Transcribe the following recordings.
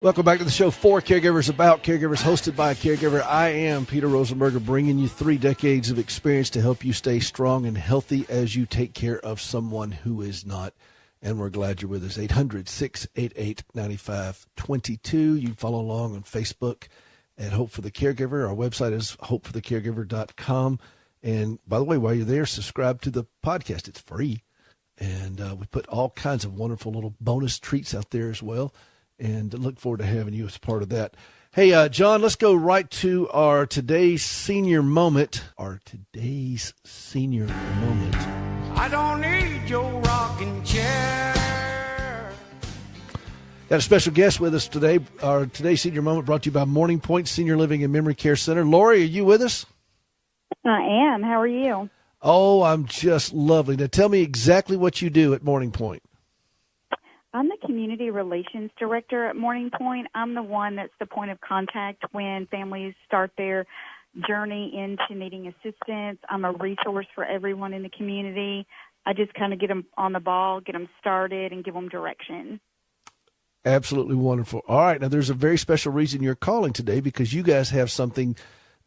Welcome back to the show for Caregivers, about Caregivers, hosted by a caregiver. I am Peter Rosenberger, bringing you 3 decades of experience to help you stay strong and healthy as you take care of someone who is not. And we're glad you're with us. 800-688-9522. You can follow along on Facebook at Hope for the Caregiver. Our website is hopeforthecaregiver.com. And by the way, while you're there, subscribe to the podcast. It's free. And we put all kinds of wonderful little bonus treats out there as well. And look forward to having you as part of that. Hey, John, let's go right to our today's senior moment. I don't need your rocking chair. Got a special guest with us today. Our today's senior moment brought to you by Morning Pointe Senior Living and Memory Care Center. Lori, are you with us? I am. How are you? Oh, I'm just lovely. Now tell me exactly what you do at Morning Pointe. I'm the Community Relations Director at Morning Pointe. I'm the one that's the point of contact when families start their journey into needing assistance. I'm a resource for everyone in the community. I just kind of get them on the ball, get them started, and give them direction. Absolutely wonderful. All right, now there's a very special reason you're calling today, because you guys have something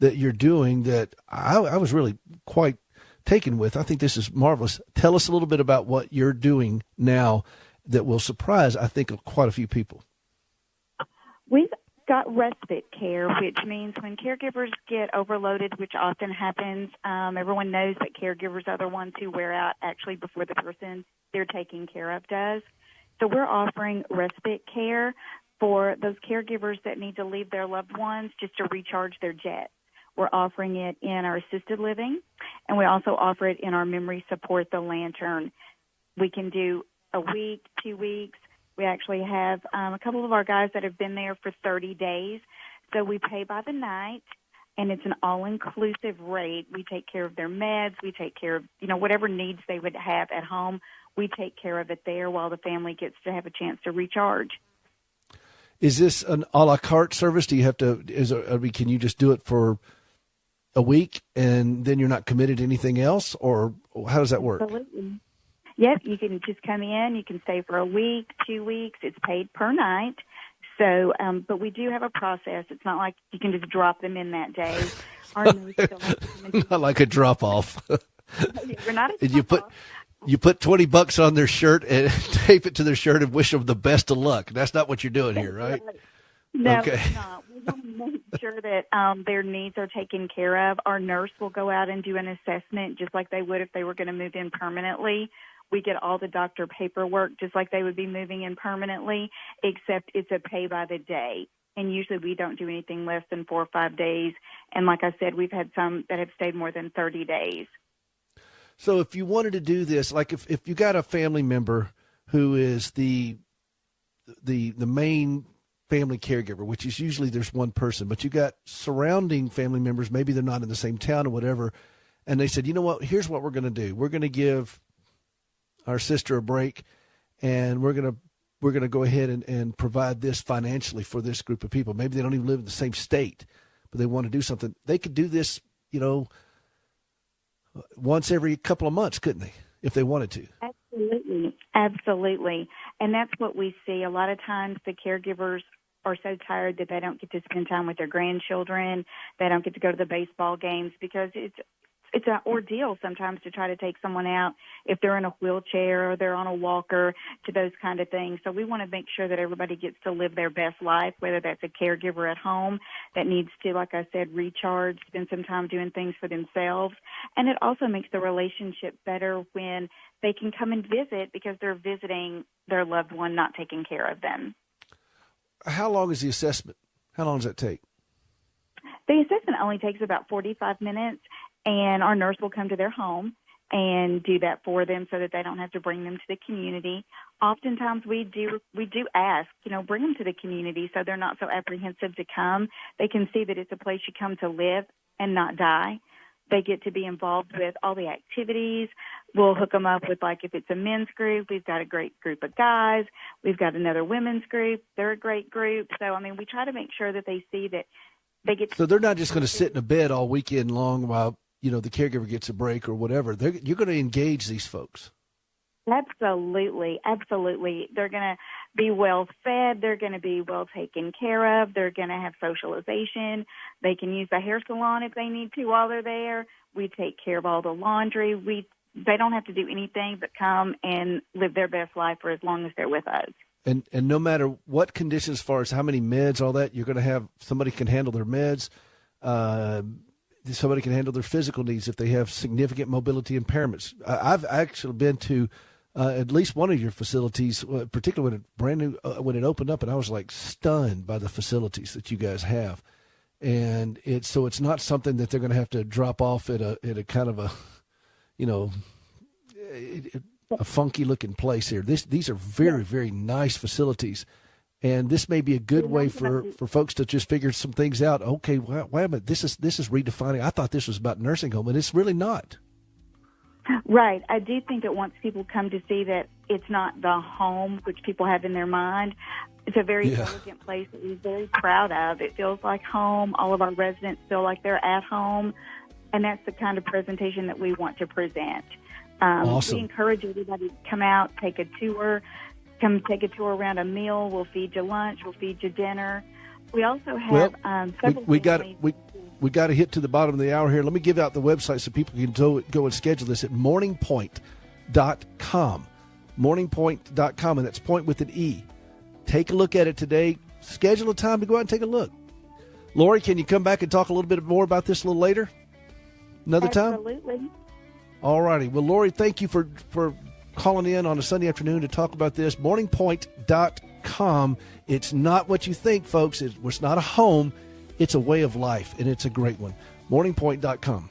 that you're doing that I was really quite taken with. I think this is marvelous. Tell us a little bit about what you're doing now that will surprise, I think, quite a few people. We've got respite care, which means when caregivers get overloaded, which often happens, everyone knows that caregivers are the ones who wear out actually before the person they're taking care of does. So we're offering respite care for those caregivers that need to leave their loved ones just to recharge their jets. We're offering it in our assisted living, and we also offer it in our memory support, the Lantern. We can do a week, 2 weeks. We actually have a couple of our guys that have been there for 30 days. So we pay by the night, and it's an all-inclusive rate. We take care of their meds. We take care of, whatever needs they would have at home. We take care of it there while the family gets to have a chance to recharge. Is this an a la carte service? Do you have to, can you just do it for a week and then you're not committed to anything else? Or how does that work? Absolutely. Yep, you can just come in. You can stay for a week, 2 weeks. It's paid per night. So, but we do have a process. It's not like you can just drop them in that day. Our nurse still has to come in. Not like a drop off. You're not a and you put $20 on their shirt and tape it to their shirt and wish them the best of luck. That's not what you're doing here, right? No, okay. It's not. We want to make sure that their needs are taken care of. Our nurse will go out and do an assessment just like they would if they were going to move in permanently. We get all the doctor paperwork just like they would be moving in permanently, except it's a pay by the day. And usually we don't do anything less than 4 or 5 days. And like I said, we've had some that have stayed more than 30 days. So if you wanted to do this, like if you got a family member who is the main family caregiver, which is usually there's one person, but you got surrounding family members, maybe they're not in the same town or whatever, and they said, you know what, here's what we're going to do. We're going to give our sister a break, and we're going to go ahead and provide this financially for this group of people. Maybe they don't even live in the same state, but they want to do something. They could do this, once every couple of months, couldn't they, if they wanted to? Absolutely. And that's what we see. A lot of times the caregivers are so tired that they don't get to spend time with their grandchildren. They don't get to go to the baseball games because it's an ordeal sometimes to try to take someone out if they're in a wheelchair or they're on a walker, to those kind of things. So we want to make sure that everybody gets to live their best life, whether that's a caregiver at home that needs to, like I said, recharge, spend some time doing things for themselves. And it also makes the relationship better when they can come and visit because they're visiting their loved one, not taking care of them. How long is the assessment? How long does that take? The assessment only takes about 45 minutes, and our nurse will come to their home and do that for them so that they don't have to bring them to the community. Oftentimes we do ask, bring them to the community so they're not so apprehensive to come. They can see that it's a place you come to live and not die. They get to be involved with all the activities. We'll hook them up with, if it's a men's group, we've got a great group of guys. We've got another women's group. They're a great group. So, we try to make sure that they see that they get. So they're not just going to sit in a bed all weekend long while, the caregiver gets a break or whatever. You're going to engage these folks. Absolutely. They're going to be well fed. They're going to be well taken care of. They're going to have socialization. They can use the hair salon if they need to while they're there. We take care of all the laundry. They don't have to do anything but come and live their best life for as long as they're with us. And no matter what conditions, as far as how many meds, all that, you're going to have somebody can handle their meds. Somebody can handle their physical needs if they have significant mobility impairments. I've actually been to at least one of your facilities, particularly when it opened up, and I was like stunned by the facilities that you guys have. And it's not something that they're going to have to drop off at a kind of a, a funky looking place here. These are very, very nice facilities. And this may be a good way for folks to just figure some things out. Okay, wait a minute, this is redefining. I thought this was about nursing home, and it's really not. Right. I do think that once people come to see that it's not the home which people have in their mind, it's a very elegant place that we're very proud of. It feels like home. All of our residents feel like they're at home, and that's the kind of presentation that we want to present. Awesome. We encourage everybody to come out, take a tour. Come take a tour around a meal. We'll feed you lunch. We'll feed you dinner. We also have several we got to hit to the bottom of the hour here. Let me give out the website so people can go and schedule this at morningpointe.com. Morningpointe.com, and that's point with an E. Take a look at it today. Schedule a time to go out and take a look. Lori, can you come back and talk a little bit more about this a little later? Another time? Absolutely. All righty. Well, Lori, thank you for calling in on a Sunday afternoon to talk about this. Morningpointe.com. It's not what you think, folks. It's not a home. It's a way of life, and it's a great one. Morningpointe.com.